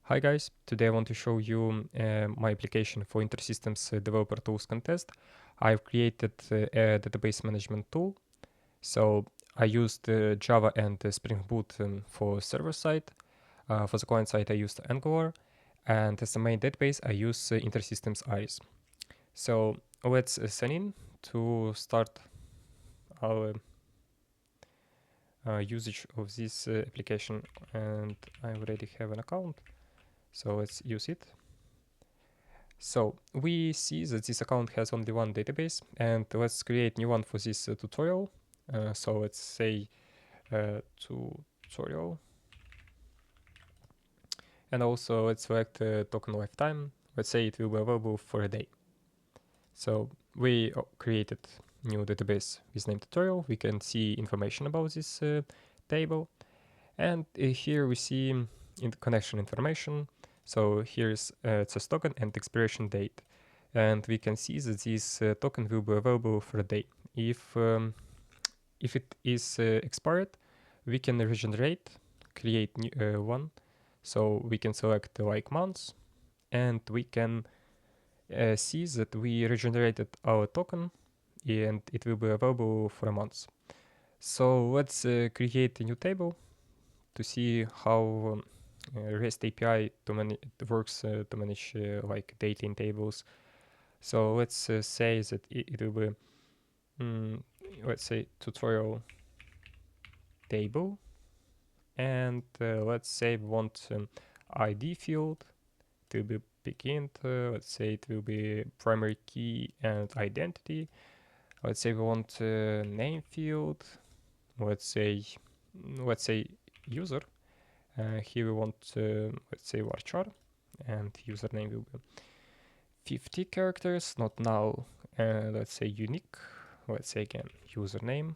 Hi guys, today I want to show you my application for InterSystems Developer Tools Contest. I've created a database management tool. So I used Java and Spring Boot for server side. For the client side I used Angular. And as the main database I use InterSystems Iris. So let's sign in to start our usage of this application. And I already have an account. So let's use it. So we see that this account has only one database, and let's create new one for this tutorial. So let's say tutorial, and also let's select token lifetime. Let's say it will be available for a day. So we created new database with name tutorial. We can see information about this table, and here we see in the connection information. So here's access token and expiration date. And we can see that this token will be available for a day. If it is expired, we can regenerate, create one. So we can select like months, and we can see that we regenerated our token, and it will be available for a month. So let's create a new table to see how REST API works to manage like data in tables. So let's say that it will be, let's say, tutorial table, and let's say we want an ID field. It will be begin. Let's say it will be primary key and identity. Let's say we want a name field. Let's say user. Here we want let's say varchar, and username will be 50 characters, not now. Let's say unique. Let's say again username,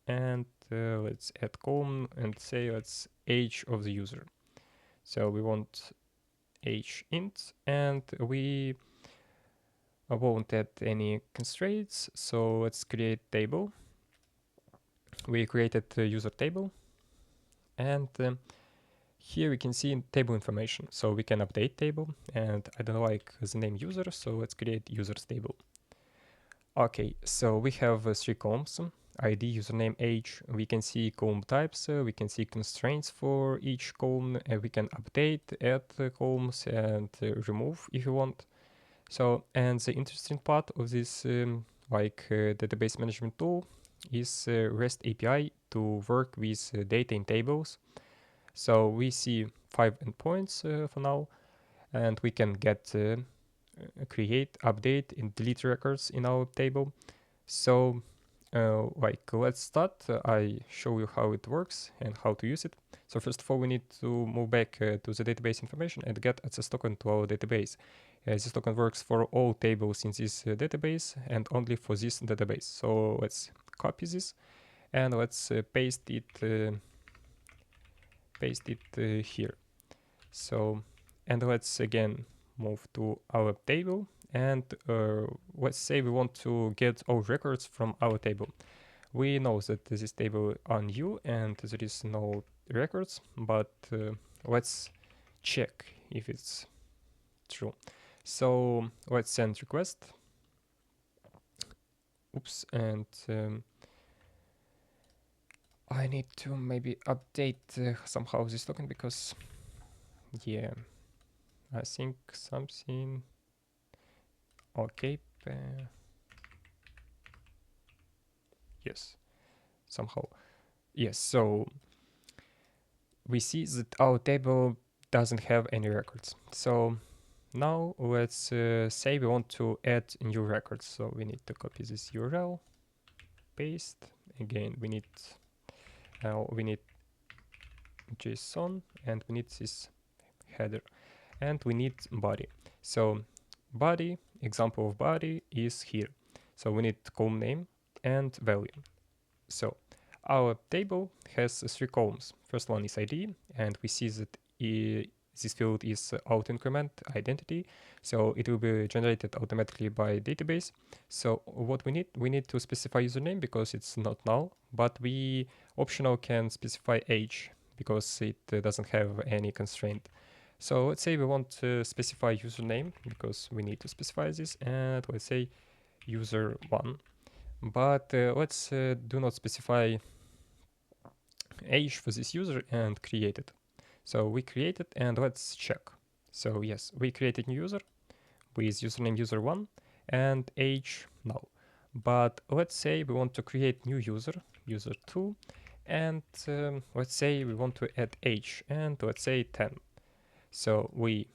and let's add column and say let's age of the user. So we want age int, and we won't add any constraints. So let's create table. We created a user table, and here we can see table information. So we can update table, and I don't like the name user, so let's create users table. Okay, so we have 3 columns: ID, username, age. We can see column types, we can see constraints for each column, we can update, add columns, and remove if you want. So, and the interesting part of this database management tool is REST API to work with data in tables. So we see 5 endpoints for now, and we can get create, update, and delete records in our table. So let's start. I show you how it works and how to use it. So first of all, we need to move back to the database information and get access token to our database. This token works for all tables in this database and only for this database. So let's copy this and let's paste it here. So, and let's again move to our table, and let's say we want to get all records from our table. We know that this table are new and there is no records, but let's check if it's true. So let's send request. Oops, and I need to maybe update somehow this token, because yeah, I think something okay. Yes, somehow. Yes, so we see that our table doesn't have any records. So now let's say we want to add new records. So we need to copy this URL, paste. Again, we need JSON, and we need this header, and we need body. So body, example of body is here. So we need column name and value. So our table has 3 columns. First one is ID, and we see that this field is auto increment identity, so it will be generated automatically by database. So what we need to specify username because it's not null, but we optional can specify age because it doesn't have any constraint. So let's say we want to specify username because we need to specify this, and let's say user1. But let's do not specify age for this user and create it. So we create it and let's check. So yes, we created new user with username user1 and age null. But let's say we want to create new user, user2, and let's say we want to add age and let's say 10. So we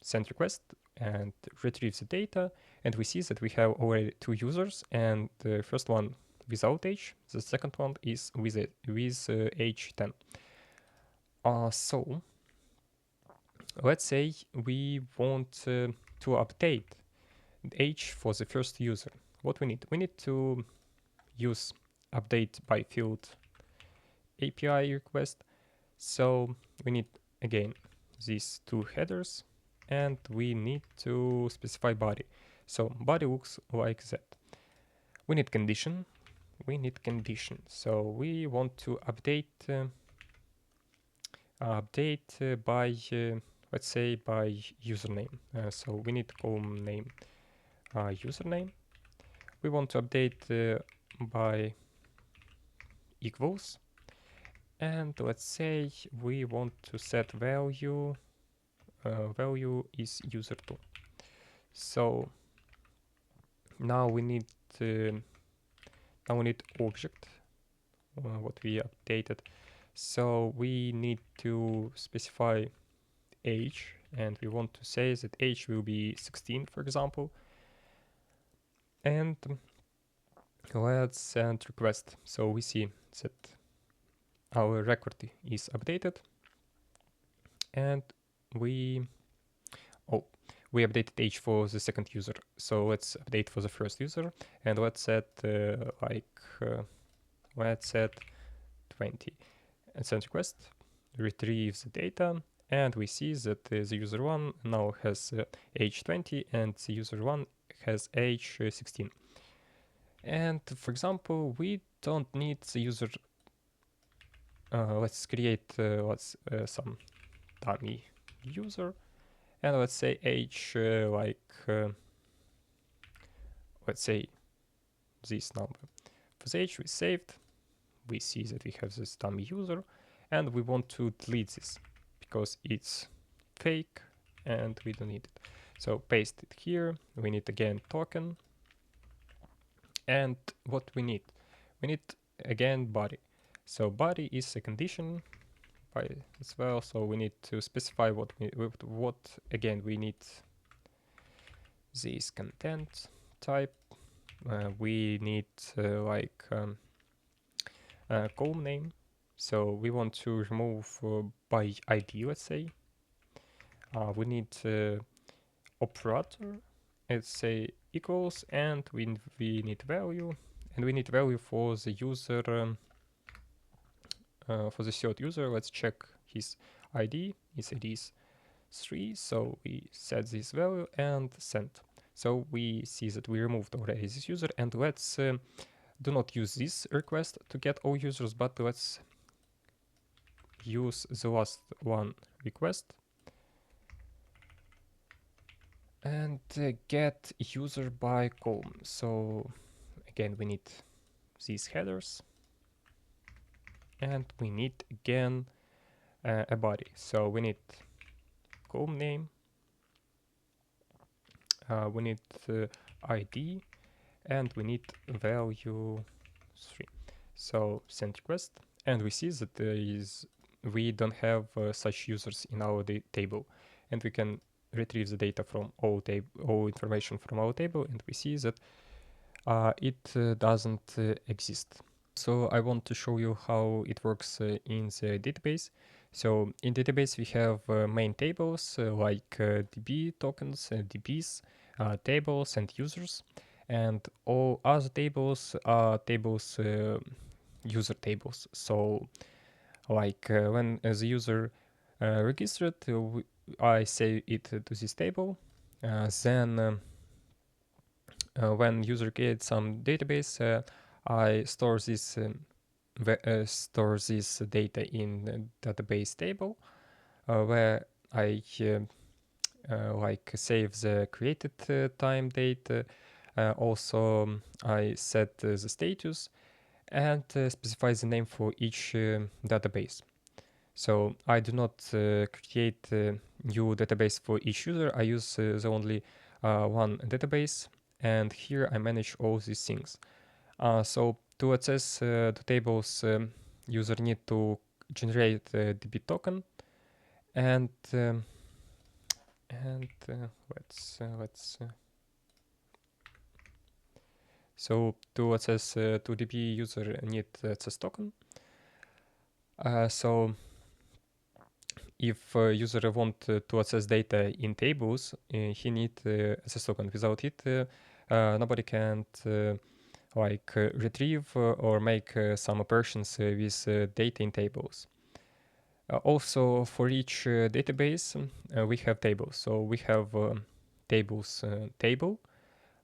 send request and retrieve the data, and we see that we have already two users, and the first one without age, the second one is with age 10. So let's say we want to update age for the first user. What we need? We need to use update by field API request. So we need again these two headers, and we need to specify body. So body looks like that. We need condition. So we want to update by let's say by username. So we need column name username. We want to update by equals, and let's say we want to set value is user2. So now we need object what we updated. So we need to specify age, and we want to say that age will be 16, for example. And let's send request. So we see that our record is updated, and we updated age for the second user. So let's update for the first user, and let's set let's set 20 and send request, retrieve the data, and we see that the user 1 now has age 20 and the user 1 has age 16. And for example, we don't need the user. Let's create some dummy user, and let's say age let's say this number. For the age we saved, we see that we have this dummy user, and we want to delete this because it's fake and we don't need it. So paste it here. We need again token, and what we need again body. So body is a condition by as well. So we need to specify what again we need this content type. We need column name. So we want to remove by ID, let's say. We need operator, let's say equals, and we need value, and we need value for the user, for the third user. Let's check his ID. His ID is 3, so we set this value and send. So we see that we removed already this user, and let's do not use this request to get all users, but let's use the last one request and get user by column. So again we need these headers, and we need again a body. So we need column name, we need ID, and we need value 3. So send request, and we see that we don't have such users in our table, and we can retrieve the data from all information from our table, and we see that it doesn't exist. So I want to show you how it works in the database. So in database we have main tables like DB tokens, DBs, tables and users, and all other tables are tables, user tables. So like when the user registered, I save it to this table. Then when user creates some database, I store this data in database table, where I like save the created time date. Also, I set the status and specify the name for each database. So I do not create a new database for each user. I use the only one database, and here I manage all these things. So to access the tables, user need to generate a DB token, and let's so to access to DB, user need access token. So if user want to access data in tables, he need access token. Without it, nobody can retrieve or make some operations with data in tables. Also, for each database, we have tables. So we have tables table,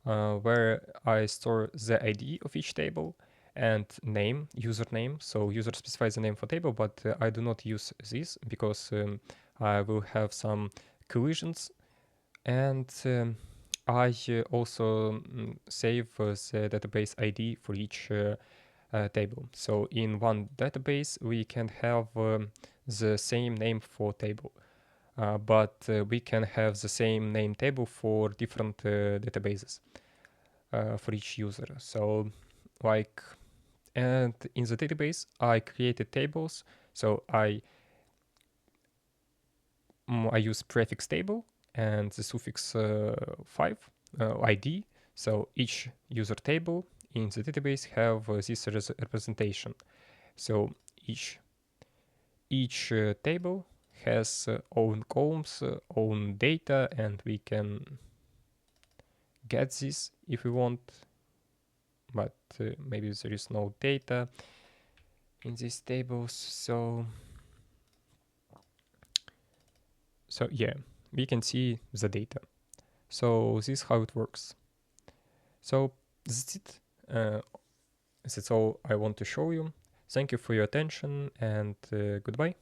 where I store the ID of each table and name, username. So user specifies the name for table, but I do not use this because I will have some collisions. And I also save the database ID for each table. So in one database, we can have the same name for table. But we can have the same name table for different databases for each user. So like, and in the database, I created tables. So I use prefix table and the suffix 5 ID. So each user table in the database have this representation. So each table has own columns, own data, and we can get this if we want, but maybe there is no data in these tables. So yeah, we can see the data. So this is how it works. So that's it. That's all I want to show you. Thank you for your attention, and goodbye.